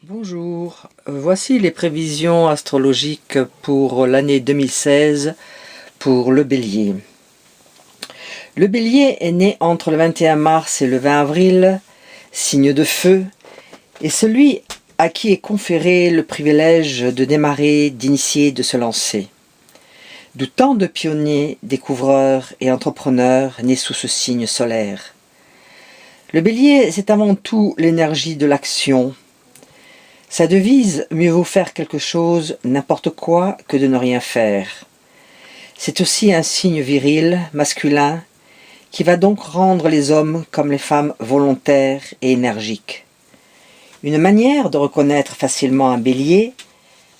Bonjour, voici les prévisions astrologiques pour l'année 2016 pour le Bélier. Le Bélier est né entre le 21 mars et le 20 avril, signe de feu, et celui à qui est conféré le privilège de démarrer, d'initier, de se lancer. D'où tant de pionniers, découvreurs et entrepreneurs nés sous ce signe solaire. Le Bélier, c'est avant tout l'énergie de l'action. Sa devise, mieux vaut faire quelque chose, n'importe quoi, que de ne rien faire. C'est aussi un signe viril, masculin, qui va donc rendre les hommes comme les femmes volontaires et énergiques. Une manière de reconnaître facilement un bélier,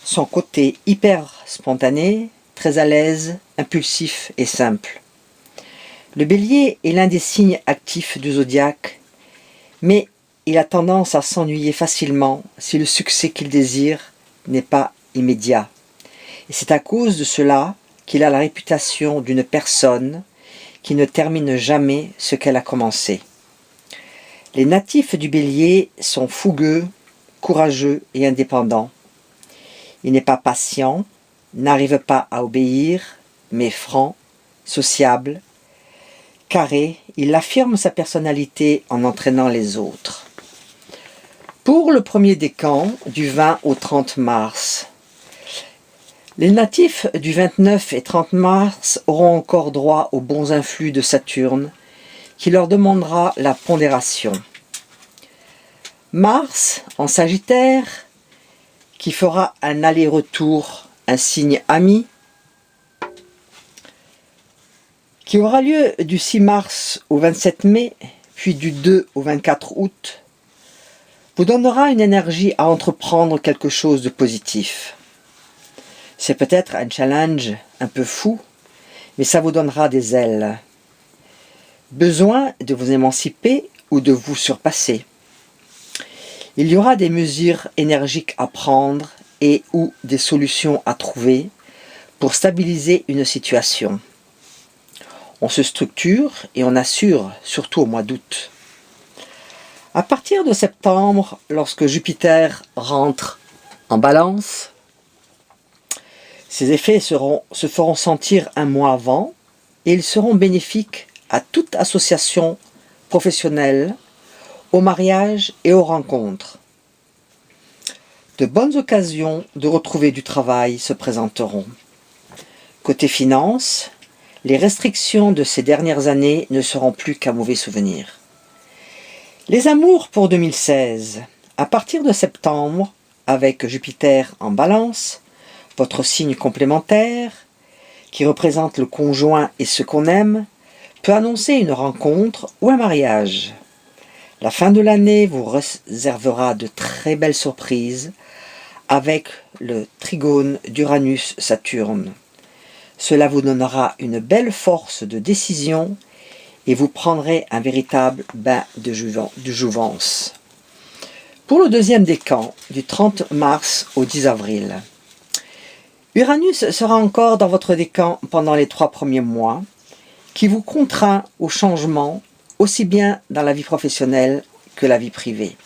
son côté hyper spontané, très à l'aise, impulsif et simple. Le bélier est l'un des signes actifs du zodiaque, mais il a tendance à s'ennuyer facilement si le succès qu'il désire n'est pas immédiat. Et c'est à cause de cela qu'il a la réputation d'une personne qui ne termine jamais ce qu'elle a commencé. Les natifs du Bélier sont fougueux, courageux et indépendants. Il n'est pas patient, n'arrive pas à obéir, mais franc, sociable, carré, il affirme sa personnalité en entraînant les autres. Pour le premier décan, du 20 au 30 mars, les natifs du 29 et 30 mars auront encore droit aux bons influx de Saturne, qui leur demandera la pondération. Mars, en Sagittaire, qui fera un aller-retour, un signe ami, qui aura lieu du 6 mars au 27 mai, puis du 2 au 24 août, vous donnera une énergie à entreprendre quelque chose de positif. C'est peut-être un challenge un peu fou, mais ça vous donnera des ailes. Besoin de vous émanciper ou de vous surpasser. Il y aura des mesures énergiques à prendre et ou des solutions à trouver pour stabiliser une situation. On se structure et on assure, surtout au mois d'août. À partir de septembre, lorsque Jupiter rentre en Balance, ses effets se feront sentir un mois avant et ils seront bénéfiques à toute association professionnelle, au mariage et aux rencontres. De bonnes occasions de retrouver du travail se présenteront. Côté finances, les restrictions de ces dernières années ne seront plus qu'un mauvais souvenir. Les amours pour 2016. À partir de septembre, avec Jupiter en Balance, votre signe complémentaire, qui représente le conjoint et ce qu'on aime, peut annoncer une rencontre ou un mariage. La fin de l'année vous réservera de très belles surprises avec le trigone d'Uranus-Saturne. Cela vous donnera une belle force de décision et vous prendrez un véritable bain de jouvence. Pour le deuxième décan, du 30 mars au 10 avril, Uranus sera encore dans votre décan pendant les 3 premiers mois, qui vous contraint au changement, aussi bien dans la vie professionnelle que la vie privée.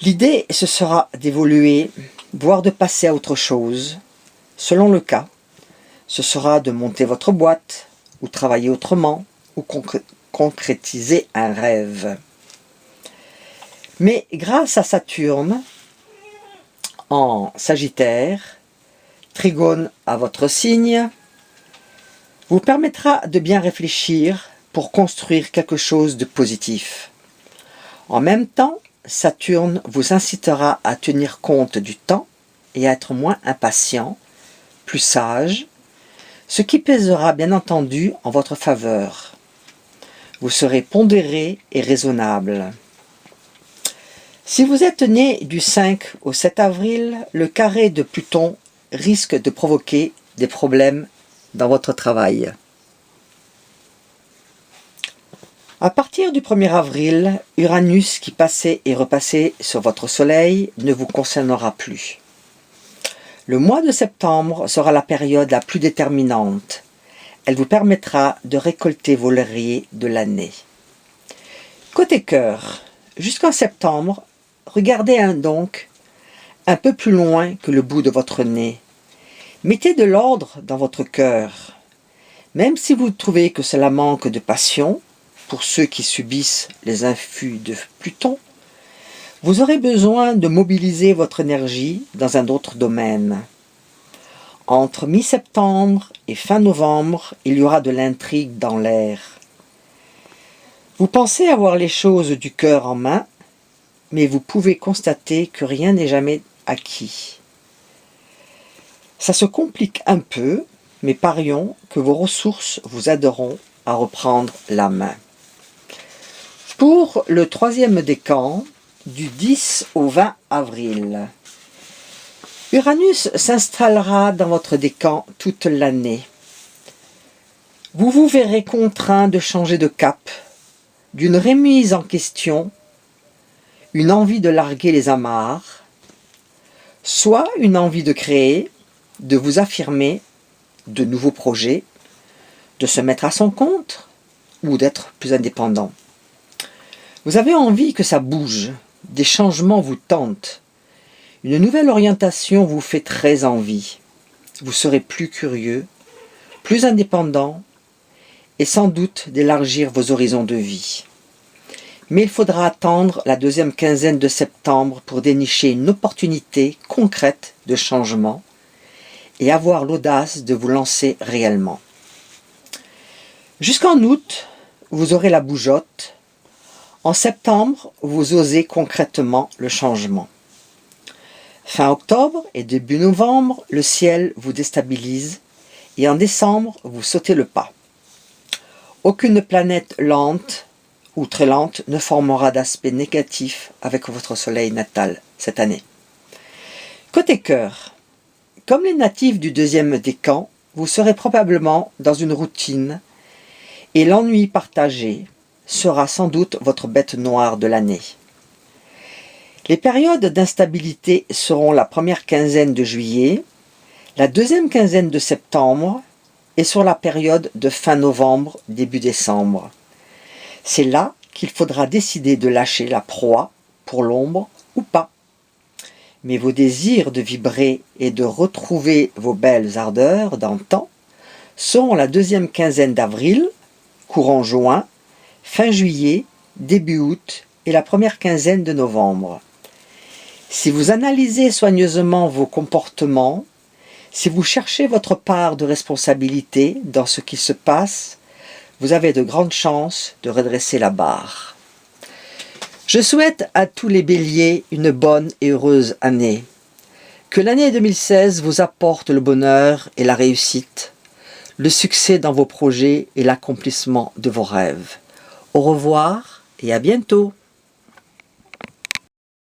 L'idée, ce sera d'évoluer, voire de passer à autre chose, selon le cas. Ce sera de monter votre boîte, ou travailler autrement, ou concrétiser un rêve. Mais grâce à Saturne, en Sagittaire, trigone à votre signe, vous permettra de bien réfléchir pour construire quelque chose de positif. En même temps, Saturne vous incitera à tenir compte du temps et à être moins impatient, plus sage, ce qui pèsera bien entendu en votre faveur. Vous serez pondéré et raisonnable. Si vous êtes né du 5 au 7 avril, le carré de Pluton risque de provoquer des problèmes dans votre travail. À partir du 1er avril, Uranus qui passait et repassait sur votre soleil ne vous concernera plus. Le mois de septembre sera la période la plus déterminante. Elle vous permettra de récolter vos lauriers de l'année. Côté cœur, jusqu'en septembre, regardez donc un peu plus loin que le bout de votre nez. Mettez de l'ordre dans votre cœur. Même si vous trouvez que cela manque de passion, pour ceux qui subissent les influx de Pluton, vous aurez besoin de mobiliser votre énergie dans un autre domaine. Entre mi-septembre et fin novembre, il y aura de l'intrigue dans l'air. Vous pensez avoir les choses du cœur en main, mais vous pouvez constater que rien n'est jamais acquis. Ça se complique un peu, mais parions que vos ressources vous aideront à reprendre la main. Pour le troisième décan, du 10 au 20 avril, Uranus s'installera dans votre décan toute l'année. Vous vous verrez contraint de changer de cap, d'une remise en question, une envie de larguer les amarres, soit une envie de créer, de vous affirmer, de nouveaux projets, de se mettre à son compte ou d'être plus indépendant. Vous avez envie que ça bouge, des changements vous tentent. Une nouvelle orientation vous fait très envie. Vous serez plus curieux, plus indépendant et sans doute d'élargir vos horizons de vie. Mais il faudra attendre la deuxième quinzaine de septembre pour dénicher une opportunité concrète de changement et avoir l'audace de vous lancer réellement. Jusqu'en août, vous aurez la bougeotte. En septembre, vous osez concrètement le changement. Fin octobre et début novembre, le ciel vous déstabilise et en décembre, vous sautez le pas. Aucune planète lente ou très lente ne formera d'aspect négatif avec votre soleil natal cette année. Côté cœur, comme les natifs du deuxième décan, vous serez probablement dans une routine et l'ennui partagé sera sans doute votre bête noire de l'année. Les périodes d'instabilité seront la première quinzaine de juillet, la deuxième quinzaine de septembre et sur la période de fin novembre, début décembre. C'est là qu'il faudra décider de lâcher la proie pour l'ombre ou pas. Mais vos désirs de vibrer et de retrouver vos belles ardeurs d'antan seront la deuxième quinzaine d'avril, courant juin, fin juillet, début août et la première quinzaine de novembre. Si vous analysez soigneusement vos comportements, si vous cherchez votre part de responsabilité dans ce qui se passe, vous avez de grandes chances de redresser la barre. Je souhaite à tous les béliers une bonne et heureuse année. Que l'année 2016 vous apporte le bonheur et la réussite, le succès dans vos projets et l'accomplissement de vos rêves. Au revoir et à bientôt.